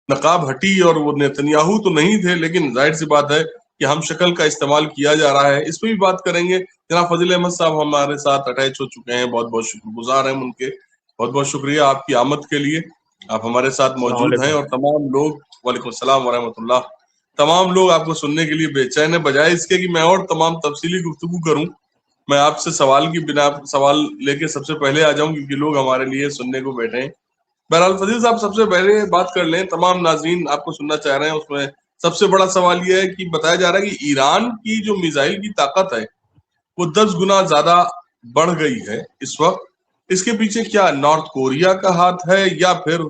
नकाब हटी और वो नेतन्याहू तो नहीं थे, लेकिन जाहिर सी बात है कि हम शक्ल का इस्तेमाल किया जा रहा है। इस पे भी बात करेंगे। जनाब फजील अहमद साहब हमारे साथ अटैच हो चुके हैं, बहुत बहुत शुक्रगुजार हैं उनके। बहुत बहुत शुक्रिया आपकी आमद के लिए। आप हमारे साथ अस्सलाम मौजूद हैं वालेकुम। और तमाम लोग, वालेकुम सलाम व रहमतुल्लाह, तमाम लोग आपको सुनने के लिए बेचैन है। बजाय इसके कि मैं और तमाम तफसीली गुफ्तगू करूं, मैं आपसे सवाल की बिना सवाल लेके सबसे पहले आ जाऊं, क्योंकि लोग हमारे लिए सुनने को बैठे हैं। बहरहाल फजील साहब, सबसे पहले बात कर लें, तमाम नाजरीन आपको सुनना चाह रहे हैं। उसमें सबसे बड़ा सवाल यह है कि बताया जा रहा है कि ईरान की जो मिसाइल की ताकत है वो 10 गुना ज्यादा बढ़ गई है इस वक्त। इसके पीछे क्या नॉर्थ कोरिया का हाथ है या फिर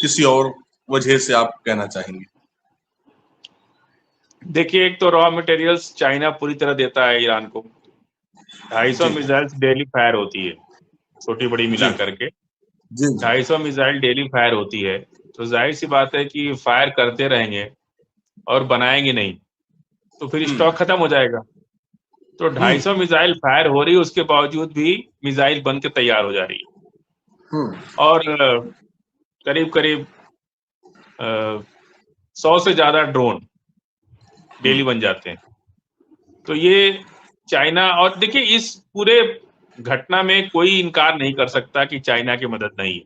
किसी और वजह से आप कहना चाहेंगे? देखिए, एक तो रॉ मटेरियल्स चाइना पूरी तरह देता है ईरान को। 250 जी मिसाइल्स डेली फायर होती है, छोटी बड़ी जी मिला करके जी जी 250 मिसाइल डेली फायर होती है। तो जाहिर सी बात है कि फायर करते रहेंगे और बनाएंगे नहीं तो फिर स्टॉक खत्म हो जाएगा। तो 250 मिसाइल फायर हो रही है, उसके बावजूद भी मिसाइल बन के तैयार हो जा रही है। हम्म और करीब करीब 100 से ज्यादा ड्रोन डेली बन जाते हैं। तो ये चाइना, और देखिए इस पूरे घटना में कोई इनकार नहीं कर सकता कि चाइना की मदद नहीं है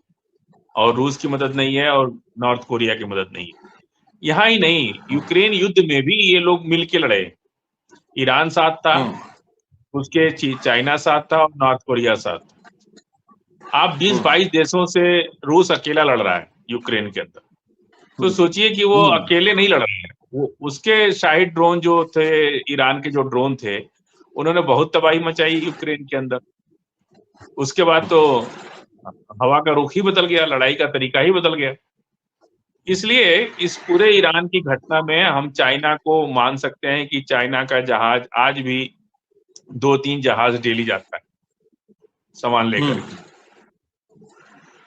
और रूस की मदद नहीं है और नॉर्थ कोरिया की मदद नहीं है। यहाँ ही नहीं, यूक्रेन युद्ध में भी ये लोग मिलके लड़े। ईरान साथ था, उसके चाइना साथ था और नॉर्थ कोरिया साथ। आप 20-22 देशों से रूस अकेला लड़ रहा है यूक्रेन के अंदर। तो सोचिए कि वो अकेले नहीं लड़ रहे हैं, वो उसके शाही ड्रोन जो थे, ईरान के जो ड्रोन थे, उन्होंने बहुत तबाही मचाई यूक्रेन के अंदर। उसके बाद तो हवा का रुख ही बदल गया, लड़ाई का तरीका ही बदल गया। इसलिए इस पूरे ईरान की घटना में हम चाइना को मान सकते हैं कि चाइना का जहाज आज भी 2-3 जहाज डेली जाता है सामान लेकर के।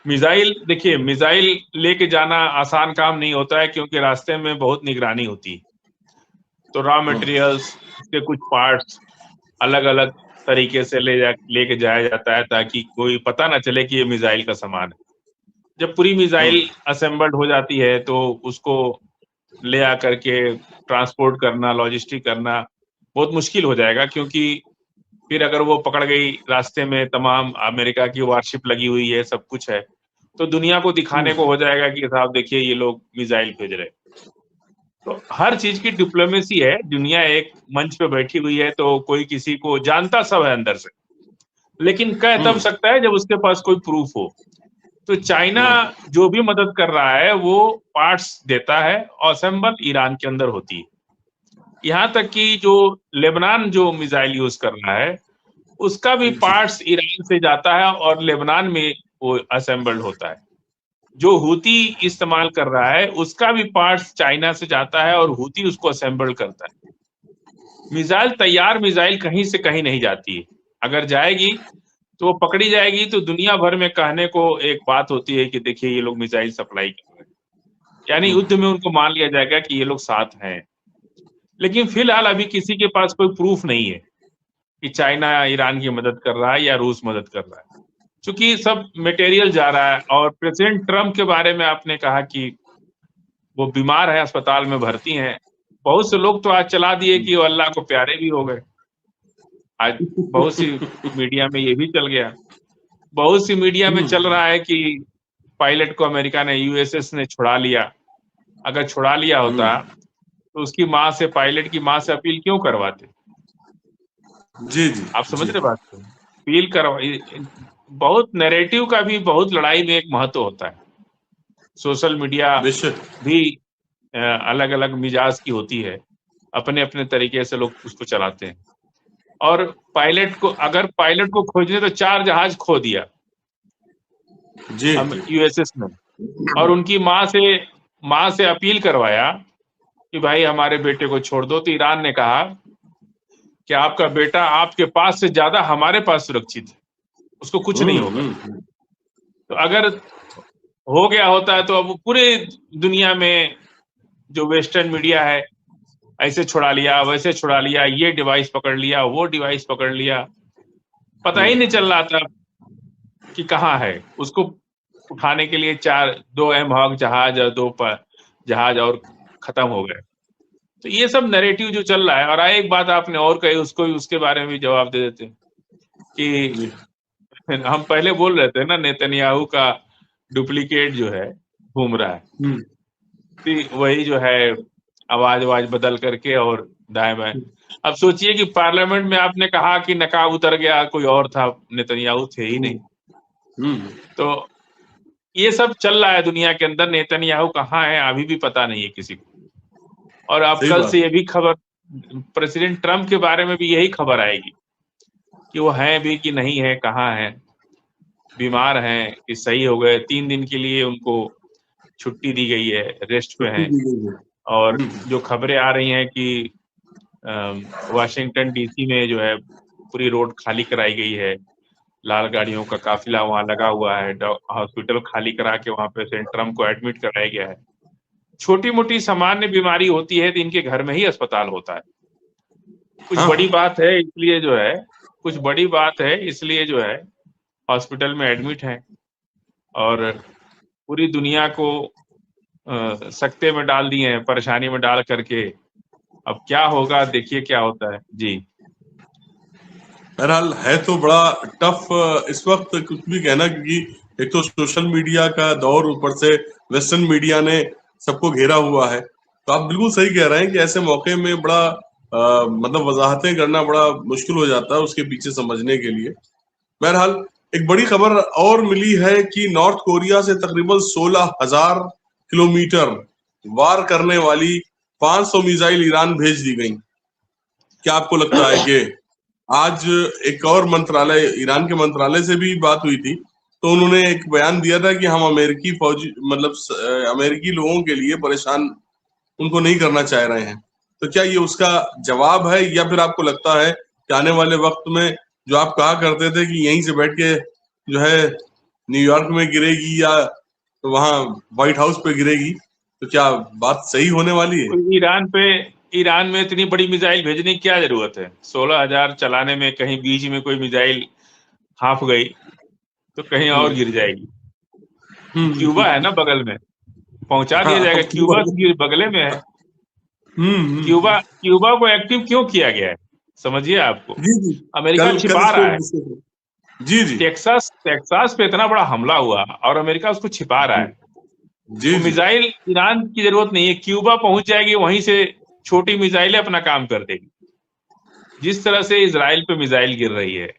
मिसाइल, देखिए मिसाइल लेके जाना आसान काम नहीं होता है, क्योंकि रास्ते में बहुत निगरानी होती है। तो रॉ मटेरियल्स के कुछ पार्ट्स अलग अलग तरीके से लेके जाया जाता है, ताकि कोई पता ना चले कि ये मिसाइल का सामान है। जब पूरी मिसाइल असेंबल्ड हो जाती है तो उसको ले आकर के ट्रांसपोर्ट करना, लॉजिस्टिक करना बहुत मुश्किल हो जाएगा, क्योंकि फिर अगर वो पकड़ गई रास्ते में, तमाम अमेरिका की वारशिप लगी हुई है, सब कुछ है, तो दुनिया को दिखाने को हो जाएगा कि साहब देखिए ये लोग मिसाइल भेज रहे हैं। तो हर चीज की डिप्लोमेसी है, दुनिया एक मंच पे बैठी हुई है, तो कोई किसी को जानता सब है अंदर से, लेकिन कह तब सकता है जब उसके पास कोई प्रूफ हो। तो चाइना जो भी मदद कर रहा है वो पार्ट्स देता है, असेंबल ईरान के अंदर होती है। यहाँ तक कि जो लेबनान जो मिसाइल यूज कर रहा है उसका भी पार्ट्स ईरान से जाता है और लेबनान में वो असेंबल्ड होता है। जो हूती इस्तेमाल कर रहा है उसका भी पार्ट्स चाइना से जाता है और हूती उसको असेंबल करता है। मिसाइल, तैयार मिसाइल कहीं से कहीं नहीं जाती है। अगर जाएगी तो वो पकड़ी जाएगी, तो दुनिया भर में कहने को एक बात होती है कि देखिए ये लोग मिसाइल सप्लाई कर रहे हैं, यानी युद्ध में उनको मान लिया जाएगा कि ये लोग साथ हैं। लेकिन फिलहाल अभी किसी के पास कोई प्रूफ नहीं है कि चाइना ईरान की मदद कर रहा है या रूस मदद कर रहा है, क्योंकि सब मटेरियल जा रहा है। और प्रेसिडेंट ट्रम्प के बारे में आपने कहा कि वो बीमार है, अस्पताल में भर्ती हैं। बहुत से लोग तो आज चला दिए कि वो अल्लाह को प्यारे भी हो गए। आज बहुत सी मीडिया में ये भी चल गया, बहुत सी मीडिया में चल रहा है कि पायलट को अमेरिका ने, यूएसएस ने छुड़ा लिया। अगर छुड़ा लिया होता तो उसकी माँ से, पायलट की माँ से अपील क्यों करवाते? जी जी आप समझ जी रहे बात को? अपील करवा, बहुत नैरेटिव का भी बहुत लड़ाई में एक महत्व होता है। सोशल मीडिया बेशक। भी अलग अलग मिजाज की होती है, अपने अपने तरीके से लोग उसको चलाते हैं। और पायलट को, अगर पायलट को खोजने तो 4 जहाज खो दिया जी हम जी यूएसएस में, और उनकी माँ से अपील करवाया कि भाई हमारे बेटे को छोड़ दो। तो ईरान ने कहा कि आपका बेटा आपके पास से ज्यादा हमारे पास सुरक्षित है, उसको कुछ नहीं होगा। तो अगर हो गया होता है तो अब पूरे दुनिया में जो वेस्टर्न मीडिया है, ऐसे छुड़ा लिया, वैसे छुड़ा लिया, ये डिवाइस पकड़ लिया, वो डिवाइस पकड़ लिया, पता ही नहीं चल रहा था कि कहाँ है। उसको उठाने के लिए 2 एमहॉक जहाज और 2 जहाज और खत्म हो गए। तो ये सब नैरेटिव जो चल रहा है। और एक बात आपने और कही, उसको भी उसके बारे में भी जवाब दे देते हैं कि हम पहले बोल रहे थे ना, नेतन्याहू का डुप्लीकेट जो है घूम रहा है, वही जो है आवाज बदल करके और दाएं बाएं। अब सोचिए कि पार्लियामेंट में आपने कहा कि नकाब उतर गया, कोई और था, नेतन्याहू थे ही नहीं। तो ये सब चल रहा है दुनिया के अंदर। नेतन्याहू कहाँ है अभी भी पता नहीं है किसी को। और अब कल से ये भी खबर, प्रेसिडेंट ट्रम्प के बारे में भी यही खबर आएगी कि वो हैं भी कि नहीं है, कहाँ है, बीमार हैं कि सही हो गए। 3 दिन के लिए उनको छुट्टी दी गई है, रेस्ट पे हैं। और जो खबरें आ रही हैं कि वाशिंगटन डीसी में जो है पूरी रोड खाली कराई गई है, लाल गाड़ियों का काफिला वहां लगा हुआ है, हॉस्पिटल खाली करा के वहां पे ट्रम्प को एडमिट कराया गया है। छोटी मोटी सामान्य बीमारी होती है तो इनके घर में ही अस्पताल होता है। कुछ बड़ी बात है इसलिए जो है, कुछ बड़ी बात है इसलिए जो है हॉस्पिटल में एडमिट है और पूरी दुनिया को सकते में डाल दिए हैं, परेशानी में डाल करके। अब क्या होगा, देखिए क्या होता है जी। बहरहाल है तो बड़ा टफ इस वक्त कुछ भी कहना, क्योंकि एक तो सोशल मीडिया का दौर, ऊपर से वेस्टर्न मीडिया ने सबको घेरा हुआ है। तो आप बिल्कुल सही कह रहे हैं कि ऐसे मौके में बड़ा मतलब वजाहतें करना बड़ा मुश्किल हो जाता है उसके पीछे समझने के लिए। बहरहाल एक बड़ी खबर और मिली है कि नॉर्थ कोरिया से तकरीबन 16,000 किलोमीटर वार करने वाली 500 मिसाइल ईरान भेज दी गई। क्या आपको लगता है कि आज एक और मंत्रालय, ईरान के मंत्रालय से भी बात हुई थी, तो उन्होंने एक बयान दिया था कि हम अमेरिकी फौजी मतलब अमेरिकी लोगों के लिए परेशान उनको नहीं करना चाह रहे हैं। तो क्या ये उसका जवाब है, या फिर आपको लगता है कि आने वाले वक्त में जो आप कहा करते थे कि यहीं से बैठ के जो है न्यूयॉर्क में गिरेगी या तो वहां व्हाइट हाउस पे गिरेगी, तो क्या बात सही होने वाली है? ईरान में इतनी बड़ी मिसाइल भेजने की क्या जरूरत है? 16,000 चलाने में कहीं बीच में कोई मिसाइल हाफ गई तो कहीं और गिर जाएगी। क्यूबा है ना बगल में, पहुंचा दिया जाएगा। क्यूबा तो बगले में है। क्यूबा को एक्टिव क्यों किया गया है समझिए आपको। अमेरिका छिपा रहा है। जी टेक्सास पे इतना बड़ा हमला हुआ और अमेरिका उसको छिपा रहा है। तो मिसाइल ईरान की जरूरत नहीं है, क्यूबा पहुंच जाएगी, वहीं से छोटी मिसाइलें अपना काम कर देगी। जिस तरह से इजराइल पे मिसाइल गिर रही है,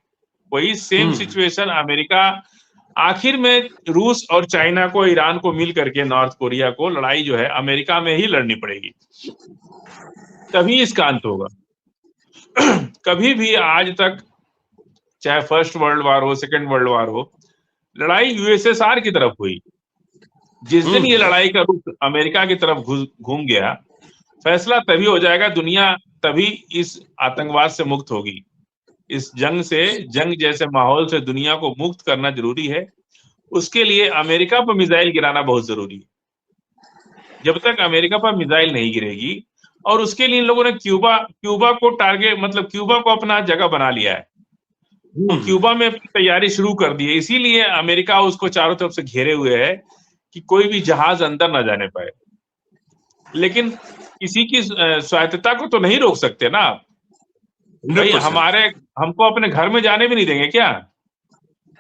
वही सेम सिचुएशन अमेरिका, आखिर में रूस और चाइना को, ईरान को मिल करके नॉर्थ कोरिया को लड़ाई जो है अमेरिका में ही लड़नी पड़ेगी, तभी इसका अंत होगा। कभी भी आज तक, चाहे फर्स्ट वर्ल्ड वार हो, सेकेंड वर्ल्ड वार हो, लड़ाई यूएसएसआर की तरफ हुई। जिस दिन ये लड़ाई का रुख अमेरिका की तरफ घूम गया, फैसला तभी हो जाएगा, दुनिया तभी इस आतंकवाद से मुक्त होगी। इस जंग से, जंग जैसे माहौल से दुनिया को मुक्त करना जरूरी है। उसके लिए अमेरिका पर मिसाइल गिराना बहुत जरूरी है। जब तक अमेरिका पर मिसाइल नहीं गिरेगी, और उसके लिए इन लोगों ने क्यूबा को टारगेट, मतलब क्यूबा को अपना जगह बना लिया है, तो क्यूबा में तैयारी शुरू कर दी है। इसीलिए अमेरिका उसको चारों तरफ से घेरे हुए है कि कोई भी जहाज अंदर ना जाने पाए। लेकिन किसी की स्वायत्तता को तो नहीं रोक सकते ना आप भाई। हमको अपने घर में जाने भी नहीं देंगे क्या?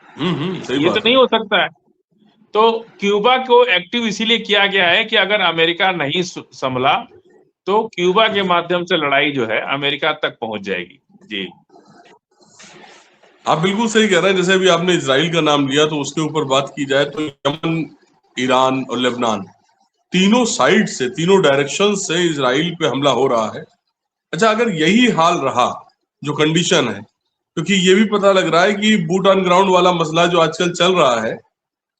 ये तो नहीं हो सकता है। तो क्यूबा को एक्टिव इसीलिए किया गया है कि अगर अमेरिका नहीं संभला तो क्यूबा के माध्यम से लड़ाई जो है अमेरिका तक पहुंच जाएगी। जी, आप बिल्कुल सही कह रहे हैं। जैसे अभी आपने इजराइल का नाम लिया, तो उसके ऊपर बात की जाए तो यमन, ईरान और लेबनान, तीनों साइड से, तीनों डायरेक्शन से इजराइल पे हमला हो रहा है। अच्छा, अगर यही हाल रहा, जो कंडीशन है, क्योंकि ये भी पता लग रहा है कि बूट ऑन ग्राउंड वाला मसला जो आजकल चल रहा है,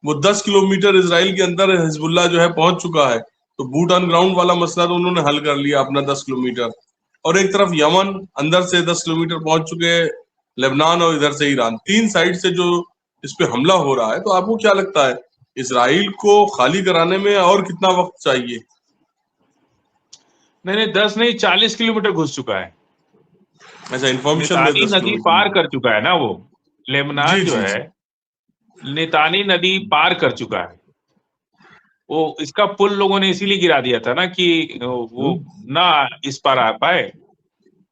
वो 10 किलोमीटर इजराइल के अंदर हिजबुल्लाह जो है पहुंच चुका है। तो बूट ऑन ग्राउंड वाला मसला तो उन्होंने हल कर लिया अपना 10 किलोमीटर, और एक तरफ यमन अंदर से 10 किलोमीटर पहुंच चुके हैं, लेबनान और इधर से ईरान, 3 साइड से जो इस पे हमला हो रहा है। तो आपको क्या लगता है, इजराइल को खाली कराने में और कितना वक्त चाहिए? नहीं 10 नहीं 40 किलोमीटर घुस चुका है। अच्छा, इन्फॉर्मेशन नितानी नदी पार कर चुका है ना वो। लेबनान जो है नितानी नदी पार कर चुका है। वो इसका पुल लोगों ने इसीलिए गिरा दिया था ना कि वो ना इस पार आ पाए।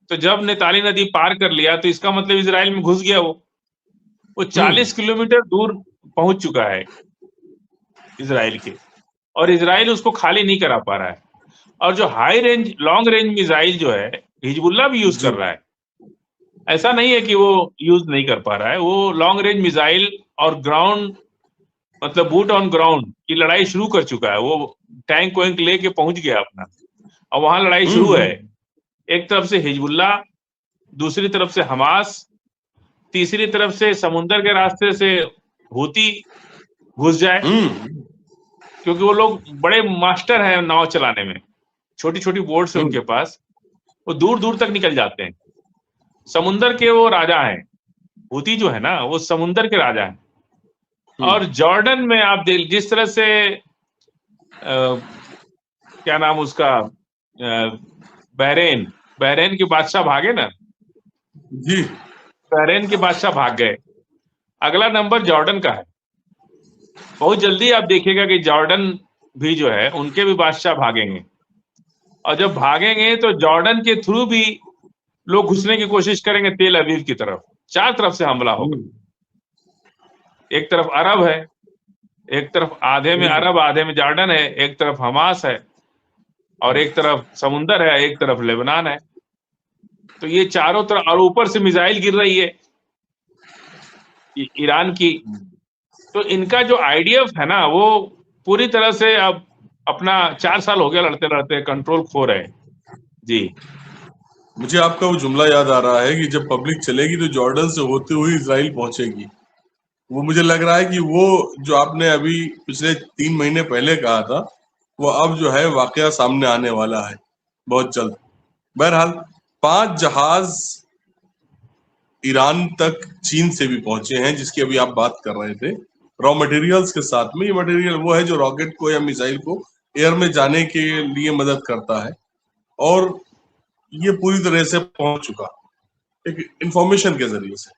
तो जब नेताली नदी पार कर लिया तो इसका मतलब इजराइल में घुस गया वो 40 किलोमीटर दूर पहुंच चुका है इजराइल के, और इजराइल उसको खाली नहीं करा पा रहा है। और जो high range long range missile जो है हिजबुल्लाह भी यूज कर रहा है, ऐसा नहीं है कि वो यूज नहीं कर पा रहा है। वो लॉन्ग रेंज मिसाइल और ग्राउंड मतलब बूट ऑन ग्राउंड की लड़ाई शुरू कर चुका है। वो टैंक वैंक लेके पहुंच गया अपना, और वहां लड़ाई शुरू है। एक तरफ से हिजबुल्लाह, दूसरी तरफ से हमास, तीसरी तरफ से समुंदर के रास्ते से हूती घुस जाए, क्योंकि वो लोग बड़े मास्टर हैं नाव चलाने में, छोटी छोटी बोट्स है उनके पास, वो दूर दूर तक निकल जाते हैं। समुंदर के वो राजा हैं, हूती जो है ना वो समुंदर के राजा हैं। और जॉर्डन में आप देख जिस तरह से क्या नाम उसका बहरेन के बादशाह भागे ना जी, बहरेन के बादशाह भाग गए, अगला नंबर जॉर्डन का है। बहुत जल्दी आप देखिएगा कि जॉर्डन भी जो है उनके भी बादशाह भागेंगे, और जब भागेंगे तो जॉर्डन के थ्रू भी लोग घुसने की कोशिश करेंगे तेल अवीव की तरफ। चार तरफ से हमला होगा, एक तरफ अरब है, एक तरफ आधे में अरब आधे में जॉर्डन है, एक तरफ हमास है, और एक तरफ समुंदर है, एक तरफ लेबनान है। तो ये चारों तरफ, और ऊपर से मिसाइल गिर रही है ईरान की। तो इनका जो आईडीएफ है ना वो पूरी तरह से अब अपना 4 साल हो गया लड़ते लड़ते कंट्रोल खो रहे। जी, मुझे आपका वो जुमला याद आ रहा है कि जब पब्लिक चलेगी तो जॉर्डन से होते हुए इजराइल पहुंचेगी। वो मुझे लग रहा है कि वो जो आपने अभी पिछले 3 महीने पहले कहा था वो अब जो है वाकया सामने आने वाला है बहुत जल्द। बहरहाल 5 जहाज ईरान तक चीन से भी पहुंचे हैं, जिसकी अभी आप बात कर रहे थे, रॉ मटेरियल्स के साथ में। ये मटेरियल वो है जो रॉकेट को या मिसाइल को एयर में जाने के लिए मदद करता है, और ये पूरी तरह से पहुंच चुका एक इंफॉर्मेशन के जरिए से।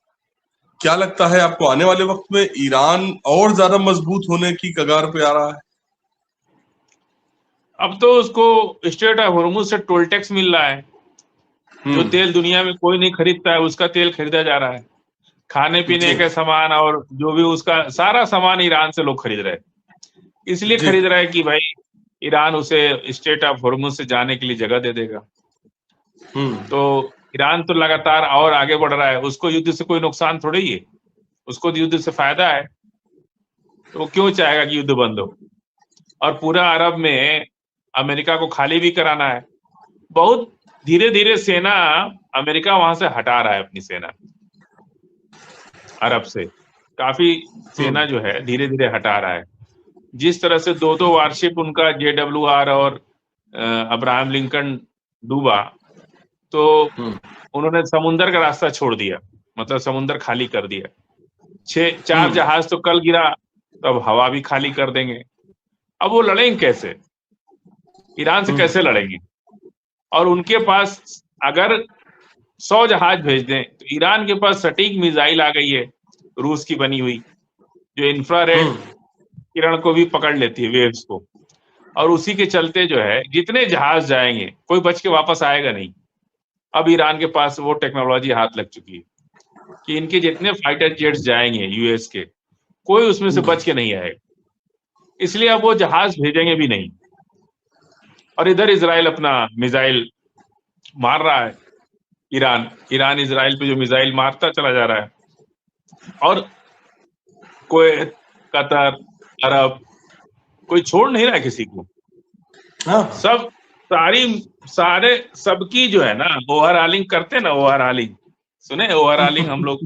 क्या लगता है आपको आने वाले वक्त में ईरान और ज्यादा मजबूत होने की कगार पे आ रहा है? अब तो उसको स्ट्रेट ऑफ हॉर्मुज से टोल टैक्स मिल रहा है। जो तेल दुनिया में कोई नहीं खरीदता है उसका तेल खरीदा जा रहा है। खाने पीने के सामान और जो भी उसका सारा सामान ईरान से लोग खरीद रहे हैं। इसलिए खरीद रहे हैं कि भाई ईरान उसे स्ट्रेट ऑफ हॉर्मुज से जाने के लिए जगह दे देगा। तो ईरान तो लगातार और आगे बढ़ रहा है, उसको युद्ध से कोई नुकसान थोड़ी ही है, उसको युद्ध से फायदा है। तो वो क्यों चाहेगा कि युद्ध बंद हो? और पूरा अरब में अमेरिका को खाली भी कराना है। बहुत धीरे धीरे सेना अमेरिका वहां से हटा रहा है, अपनी सेना अरब से काफी सेना जो है धीरे धीरे हटा रहा है। जिस तरह से 2-2 वारशिप उनका JWR और अब्राहम लिंकन डूबा, तो उन्होंने समुंदर का रास्ता छोड़ दिया, मतलब समुंदर खाली कर दिया। 4 जहाज तो कल गिरा, तो अब हवा भी खाली कर देंगे। अब वो लड़ेंगे कैसे? ईरान से कैसे लड़ेंगे? और उनके पास अगर 100 जहाज भेज दें तो ईरान के पास सटीक मिसाइल आ गई है रूस की बनी हुई, जो इंफ्रारेड किरण को भी पकड़ लेती है, वेव्स को। और उसी के चलते जो है जितने जहाज जाएंगे कोई बच के वापस आएगा नहीं। अब ईरान के पास वो टेक्नोलॉजी हाथ लग चुकी है कि इनके जितने फाइटर जेट्स जाएंगे यूएस के, कोई उसमें से बच के नहीं आएगा। इसलिए अब वो जहाज भेजेंगे भी नहीं। और इधर इजराइल अपना मिसाइल मार रहा है। ईरान इजराइल पे जो मिसाइल मारता चला जा रहा है, और कुवैत, कतर, अरब कोई छोड़ नहीं रहा है किसी को। सब सबकी जो है ना ओवरऑलिंग करते ना, ओवरऑलिंग सुने, ओवरऑलिंग हम लोग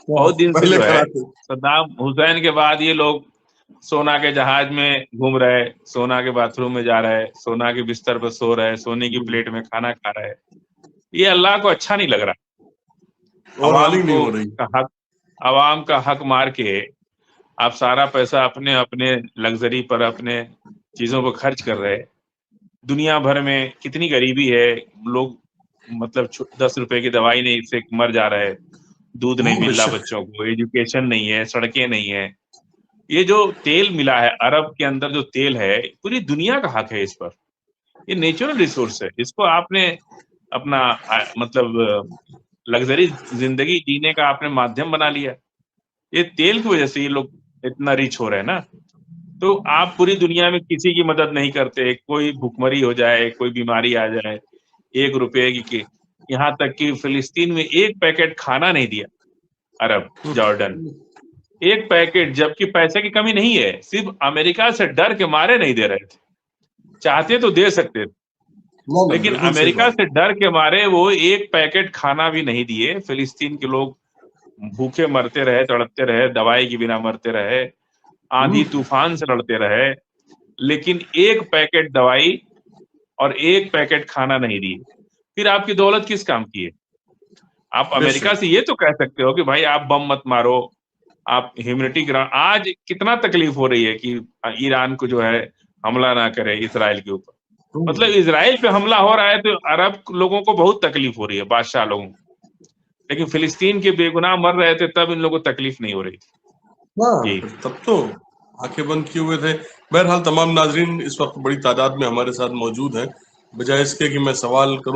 बहुत दिन से जो है सद्दाम हुसैन के बाद ये लोग सोना के जहाज में घूम रहे, सोना के बाथरूम में जा रहे, सोना के बिस्तर पर सो रहे, सोने की प्लेट में खाना खा रहे। ये अल्लाह को अच्छा नहीं लग रहा। अवाम का हक मार के आप सारा पैसा अपने अपने लग्जरी पर, अपने चीजों पर खर्च कर रहे। दुनिया भर में कितनी गरीबी है, लोग मतलब 10 रुपए की दवाई नहीं से मर जा रहे, दूध नहीं मिल रहा बच्चों को, एजुकेशन नहीं है, सड़कें नहीं है। ये जो तेल मिला है अरब के अंदर, जो तेल है, पूरी दुनिया का हक है इस पर। ये नेचुरल रिसोर्स है, इसको आपने अपना मतलब लग्जरी जिंदगी जीने का आपने माध्यम बना लिया। ये तेल की वजह से ये लोग इतना रिच हो रहे हैं ना। तो आप पूरी दुनिया में किसी की मदद नहीं करते, कोई भुखमरी हो जाए, कोई बीमारी आ जाए, 1 रुपए की, यहाँ तक कि फिलिस्तीन में 1 पैकेट खाना नहीं दिया अरब, जॉर्डन, 1 पैकेट, जबकि पैसे की कमी नहीं है, सिर्फ अमेरिका से डर के मारे नहीं दे रहे थे। चाहते तो दे सकते थे, ना लेकिन बिल्कुल सही अमेरिका बात। से डर के मारे वो 1 पैकेट खाना भी नहीं दिए। फिलिस्तीन के लोग भूखे मरते रहे, तड़पते रहे, दवाई के बिना मरते रहे, आंधी तूफान से लड़ते रहे, लेकिन 1 पैकेट दवाई और 1 पैकेट खाना नहीं दिए। फिर आपकी दौलत किस काम की है? आप अमेरिका बेशक। से ये तो कह सकते हो कि भाई आप बम मत मारो, आप ह्यूमैनिटी ग्राउंड। आज कितना तकलीफ हो रही है कि ईरान को जो है हमला ना करे इसराइल के ऊपर। मतलब इसराइल पे हमला हो रहा है तो अरब लोगों को बहुत तकलीफ हो रही है, बादशाह लोगों को, लेकिन फिलिस्तीन के बेगुनाह मर रहे थे तब इन लोगों को तकलीफ नहीं हो रही थी। हाँ, जी। फिर तब तो आंखें बंद किए हुए थे। बहरहाल तमाम नाजरीन इस वक्त बड़ी तादाद में हमारे साथ मौजूद हैं। बजाय इसके कि मैं सवाल करूं